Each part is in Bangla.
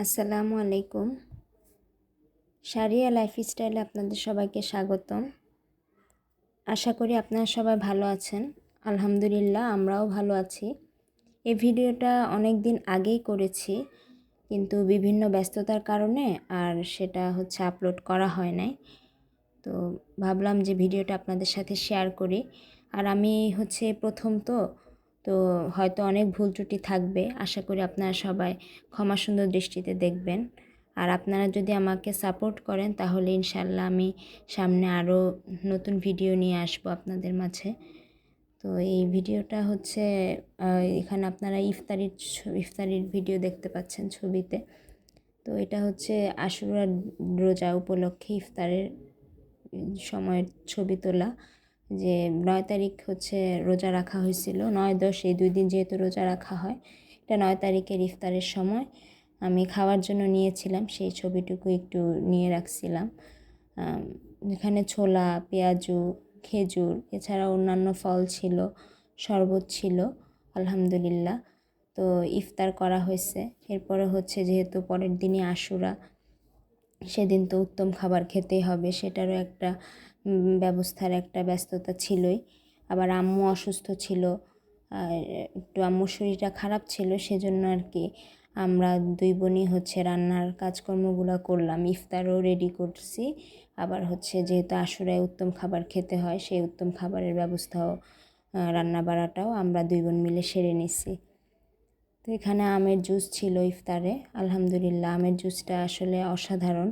আসসালামু আলাইকুম। শারিয়া লাইফস্টাইলে আপনাদের সবাইকে স্বাগতম। আশা করি আপনারা সবাই ভালো আছেন। আলহামদুলিল্লাহ আমরাও ভালো আছি। এই ভিডিওটা অনেক দিন আগেই করেছি, কিন্তু বিভিন্ন ব্যস্ততার কারণে আর সেটা আপলোড করা হয় নাই। তো ভাবলাম যে ভিডিওটা আপনাদের সাথে শেয়ার করি। আর আমি প্রথম তো হয়তো অনেক ভুল ত্রুটি থাকবে। আশা করি আপনারা সবাই ক্ষমা সুন্দর দৃষ্টিতে দেখবেন। আর আপনারা যদি আমাকে সাপোর্ট করেন তাহলে ইনশাল্লাহ আমি সামনে আরও নতুন ভিডিও নিয়ে আসবো আপনাদের মাঝে। তো এই ভিডিওটা এখানে আপনারা ইফতারির ভিডিও দেখতে পাচ্ছেন ছবিতে। তো এটা আশুরার রোজা উপলক্ষে ইফতারের সময়ের ছবি তোলা। যে 9 তারিখ রোজা রাখা হয়েছিল, 9-10 এই 2 দিন যেহেতু রোজা রাখা হয়, এটা 9 তারিখের ইফতারের সময় আমি খাওয়ার জন্য নিয়েছিলাম, সেই ছবিটুকু একটু নিয়ে রাখছিলাম। এখানে ছোলা, পেঁয়াজু, খেজুর, এছাড়া অন্যান্য ফল ছিল, শরবত ছিল আলহামদুলিল্লাহ। তো ইফতার করা হয়েছে। এরপরে যেহেতু পরের দিনই আশুরা, সেদিন তো উত্তম খাবার খেতেই হবে, সেটারও একটা ব্যবস্থার একটা ব্যস্ততা ছিলই। আবার আম্মু অসুস্থ ছিল, আর একটু আম্মুর শরীরটা খারাপ ছিল, সেজন্য আর কি আমরা দুই বোনই রান্নার কাজকর্মগুলো করলাম। ইফতারও রেডি করছি, আবার যেহেতু আশুরায় উত্তম খাবার খেতে হয়, সেই উত্তম খাবারের ব্যবস্থাও রান্না বাড়াটাও আমরা দুই বোন মিলে সেরে নিছি। তো এখানে আমের জুস ছিল ইফতারে। আলহামদুলিল্লাহ আমের জুসটা আসলে অসাধারণ।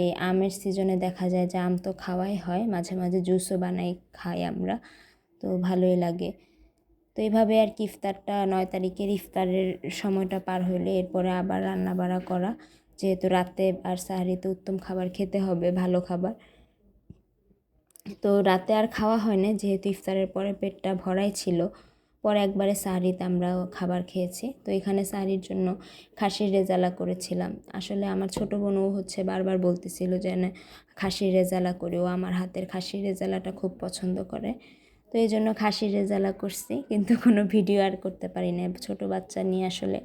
এই আমের সিজনে দেখা যায় যে আম তো খাওয়াই হয়, মাঝে মাঝে জুসও বানাই খাই আমরা, তো ভালোই লাগে। তো এইভাবে আর কি ইফতারটা 9 তারিখের ইফতারের সময়টা পার হইলে এরপরে আবার রান্না বাড়া করা, যেহেতু রাতে আর সাহারিতে উত্তম খাবার খেতে হবে, ভালো খাবার। তো রাতে আর খাওয়া হয় না, যেহেতু ইফতারের পরে পেটটা ভরাই ছিল। পরে একবারে সাহারিতে আমরা খাবার খেয়েছি। তো এখানে সাহারির জন্য খাসির রেজালা করেছিলাম। আসলে আমার ছোটো বোনও বারবার বলতেছিল যে না খাসির রেজালা করি, ও আমার হাতের খাসির রেজালাটা খুব পছন্দ করে। তো এই জন্য খাসির রেজালা করছি, কিন্তু কোনো ভিডিও আর করতে পারি না, ছোটো বাচ্চা নিয়ে আসলে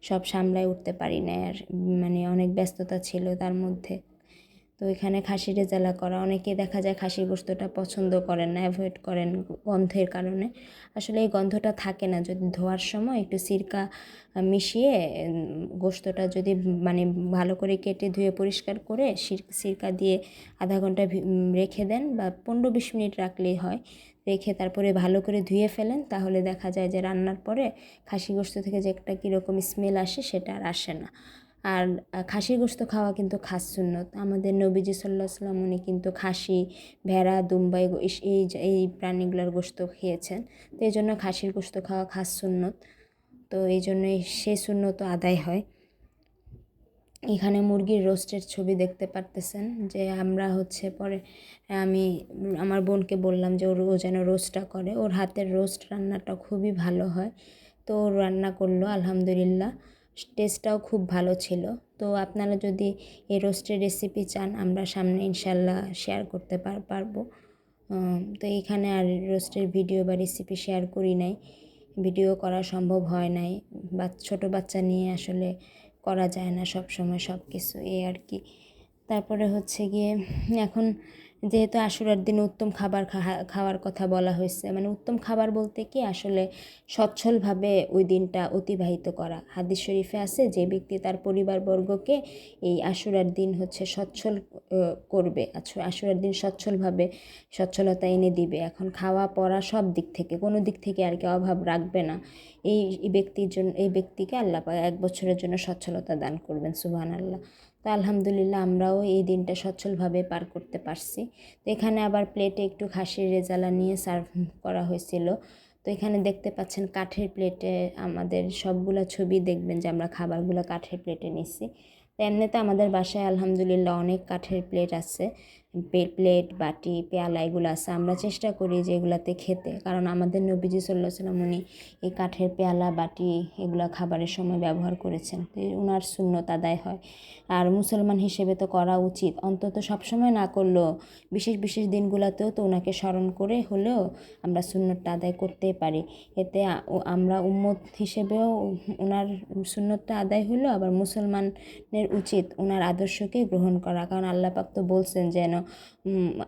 সব সামলায় উঠতে পারি না, আর অনেক ব্যস্ততা ছিল তার মধ্যে। তো এখানে খাসির রেজালা করা, অনেকে দেখা যায় খাসির গোশতটা পছন্দ করেন না, অ্যাভয়েড করেন গন্ধের কারণে। আসলে এই গন্ধটা থাকে না যদি ধোয়ার সময় একটু সিরকা মিশিয়ে গোশতটা যদি ভালো করে কেটে ধুয়ে পরিষ্কার করে সিরকা দিয়ে আধা ঘন্টা রেখে দেন, বা 15-20 মিনিট রাখলেই হয়। রেখে তারপরে ভালো করে ধুয়ে ফেলেন, তাহলে দেখা যায় যে রান্নার পরে খাসি গোশত থেকে যে একটা কীরকম স্মেল আসে সেটা আর আসে না। আর খাসির গোশত খাওয়া কিন্তু খাস সুন্নত। আমাদের নবীজি সাল্লাল্লাহু আলাইহি ওয়াসাল্লাম উনি কিন্তু খাসি, ভেড়া, দুম্বা এই প্রাণীগুলোর গোশত খেয়েছেন। তো এই জন্য খাসির গোশত খাওয়া খাস সুন্নত। তো এই জন্যই সেই সুন্নত আদায় হয়। এখানে মুরগির রোস্টের ছবি দেখতে পারতেছেন, যে আমরা পরে আমি আমার বোনকে বললাম যে ও যেন রোস্টটা করে, ওর হাতের রোস্ট রান্নাটা খুবই ভালো হয়। তো ও রান্না করলো আলহামদুলিল্লাহ, টেস্টটাও খুব ভালো ছিল। তো আপনারা যদি এই রোস্টের রেসিপি চান, আমরা সামনে ইনশাল্লাহ শেয়ার করতে পারবো। তো এখানে আর রোস্টের ভিডিও বা রেসিপি শেয়ার করি নাই, ভিডিও করা সম্ভব হয় নাই, বা ছোটো বাচ্চা নিয়ে আসলে করা যায় না সব সময় সব কিছু, এই আর কি। তারপরে গিয়ে এখন যেহেতু আশুরার দিনে উত্তম খাবার খাওয়ার কথা বলা হয়েছে, উত্তম খাবার বলতে কি আসলে সচ্ছলভাবে ওই দিনটা অতিবাহিত করা। হাদিস শরীফে আছে যে ব্যক্তি তার পরিবারবর্গকে এই আশুরার দিন সচ্ছল করবে, আশুরার দিন সচ্ছলতা এনে দিবে। এখন খাওয়া পড়া সব দিক থেকে, কোনো দিক থেকে আর কি অভাব রাখবে না, এই ব্যক্তিকে আল্লাহ পাক 1 বছরের জন্য সচ্ছলতা দান করবেন, সুবহানাল্লাহ। তো আলহামদুলিল্লাহ আমরাও এই দিনটা সচ্ছলভাবে পার করতে পারছি। তো এখানে আবার প্লেটে একটু খাসির রেজালা নিয়ে সার্ভ করা হয়েছিল। তো এখানে দেখতে পাচ্ছেন কাঠের প্লেটে, আমাদের সবগুলা ছবি দেখবেন যে আমরা খাবারগুলো কাঠের প্লেটে নিচ্ছি। তো এমনিতে আমাদের বাসায় আলহামদুলিল্লাহ অনেক কাঠের প্লেট আছে, প্লেট বাটি পেয়ালা এগুলো আছে, আমরা চেষ্টা করি যে এগুলাতে খেতে, কারণ আমাদের নবীজি সাল্লাল্লাহু আলাইহি ওয়াসাল্লাম উনি এই কাঠের পেয়ালা বাটি এগুলা খাবারের সময় ব্যবহার করেছেন, তো ওনার সুন্নত আদায় হয়। আর মুসলমান হিসেবে তো করা উচিত, অন্তত সবসময় না করলেও বিশেষ বিশেষ দিনগুলোতেও তো ওনাকে স্মরণ করে হলেও আমরা সুন্নতটা আদায় করতেই পারি। এতে আমরা উম্মত হিসেবেও ওনার সুন্নতটা আদায় হলো, আবার মুসলমানের উচিত ওনার আদর্শকে গ্রহণ করা, কারণ আল্লাহ পাক তো বলছেন যেন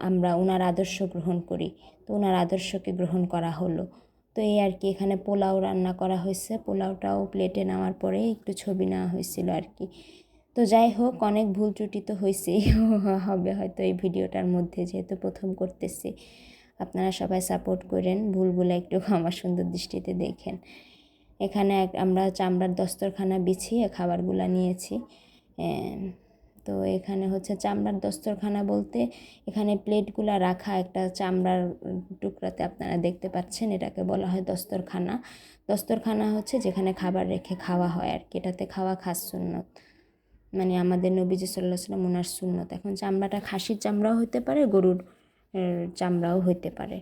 আমরা ওনার আদর্শ গ্রহণ করি, তো ওনার আদর্শকে গ্রহণ করা হলো। তো এই আর কি, এখানে পোলাও রান্না করা হয়েছে, পোলাওটাও প্লেটে নেওয়ার পরে একটু ছবি নেওয়া হয়েছিল আর কি। তো যাই হোক, অনেক ভুল ত্রুটি তো হয়েছেই হবে হয়তো এই ভিডিওটার মধ্যে, যেহেতু প্রথম করতেছি। আপনারা সবাই সাপোর্ট করেন, ভুলগুলো একটু আমার সুন্দর দৃষ্টিতে দেখেন। এখানে আমরা চামড়ার দস্তরখানা বিছিয়ে খাবারগুলো নিয়েছি। তো এখানে হচ্ছে চামড়ার দস্তরখানা বলতে এখানে প্লেটগুলো রাখা একটা চামড়ার টুকরাতে আপনারা দেখতে পাচ্ছেন, এটাকে বলা হয় দস্তরখানা। দস্তরখানা হচ্ছে যেখানে খাবার রেখে খাওয়া হয় আর কি, এটাতে খাওয়া খাস সুন্নত, মানে আমাদের নবীজি সাল্লাল্লাহু আলাইহি ওয়াসাল্লাম ওনার সুন্নত। এখন চামড়াটা খাসির চামড়াও হতে পারে, গরুর চামড়াও হতে পারে।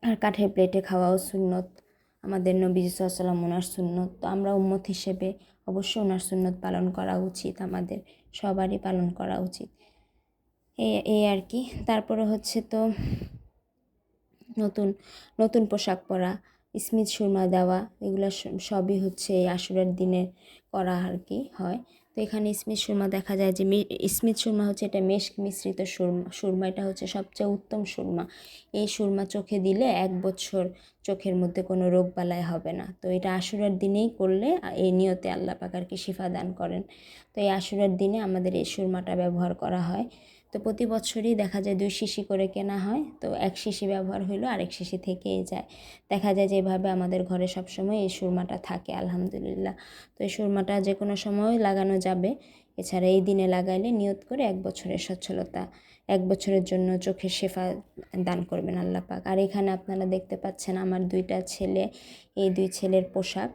আর কাঠের প্লেটে খাওয়াও সুন্নত, আমাদের নবীজি সাল্লাল্লাহু আলাইহি ওয়াসাল্লাম ওনার সুন্নত। তো আমরা উম্মত হিসেবে অবশ্যই ওনার সুন্নত পালন করা উচিত, আমাদের সবারই পালন করা উচিত। এই আর কি। তারপরে হচ্ছে তো নতুন নতুন পোশাক পরা, স্মিত সুরমা দেওয়া, এগুলো সবই হচ্ছে এই আশুরার দিনে করা আর কি হয়। তো এখানে স্মিত সুরমা দেখা যায় যে স্মিত সুরমা হচ্ছে এটা মেশক মিশ্রিত সুরমা, সুরমা এটা হচ্ছে সবচেয়ে উত্তম সুরমা। এই সুরমা চোখে দিলে 1 বছর চোখের মধ্যে কোনো রোগ বালাই হবে না। তো এটা আশুরার দিনেই করলে এই নিয়তে আল্লাহ পাক আর কি শিফা দান করেন। তো এই আশুরার দিনে আমাদের এই সুরমাটা ব্যবহার করা হয়। তো প্রতি বছরই দেখা যায় 2 শিশি করে কেনা হয়, তো 1 শিশি ব্যবহার হইলো, আরেক শিশি থেকেই যায়। দেখা যায় যে এভাবে আমাদের ঘরে সবসময় এই সুরমাটা থাকে আলহামদুলিল্লাহ। তো এই সুরমাটা যে কোনো সময় লাগানো যাবে, এছাড়া এই দিনে লাগাইলে নিয়ত করে 1 বছরের সচ্ছলতা, 1 বছরের জন্য চোখের শেফা দান করবেন আল্লাহ পাক। আর এখানে আপনারা দেখতে পাচ্ছেন আমার 2টা ছেলে, এই 2 ছেলের পোশাক,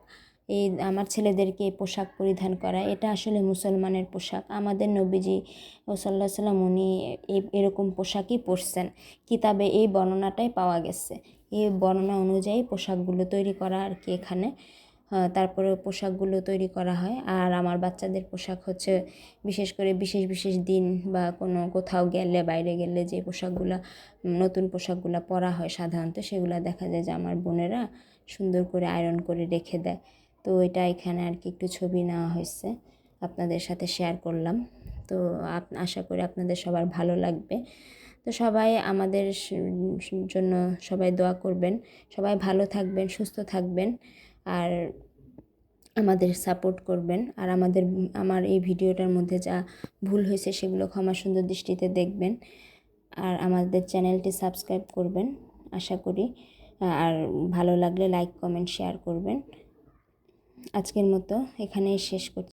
এই আমার ছেলেদেরকে এই পোশাক পরিধান করা, এটা আসলে মুসলমানের পোশাক। আমাদের নবীজি সাল্লাল্লাহু আলাইহি ওয়াসাল্লাম উনি এরকম পোশাকই পরছেন, কিতাবে এই বর্ণনাটাই পাওয়া গেছে। এই বর্ণনা অনুযায়ী পোশাকগুলো তৈরি করা আর কি এখানে। তারপরে পোশাকগুলো তৈরি করা হয়। আর আমার বাচ্চাদের পোশাক হচ্ছে বিশেষ করে বিশেষ বিশেষ দিন বা কোনো কোথাও গেলে, বাইরে গেলে যে পোশাকগুলো, নতুন পোশাকগুলো পরা হয় সাধারণত, সেগুলো দেখা যায় যে আমার বোনেরা সুন্দর করে আয়রন করে রেখে দেয়। তো এটা এখানে আর কি একটু ছবি নেওয়া হয়েছে, আপনাদের সাথে শেয়ার করলাম। তো আশা করি আপনাদের সবার ভালো লাগবে। তো সবাই আমাদের জন্য সবাই দোয়া করবেন, সবাই ভালো থাকবেন, সুস্থ থাকবেন, আর আমাদের সাপোর্ট করবেন। আর আমার এই ভিডিওটার মধ্যে যা ভুল হয়েছে সেগুলো ক্ষমা সুন্দর দৃষ্টিতে দেখবেন, আর আমাদের চ্যানেলটি সাবস্ক্রাইব করবেন আশা করি। আর ভালো লাগলে লাইক কমেন্ট শেয়ার করবেন। আজকের মতো এখানেই শেষ করছি।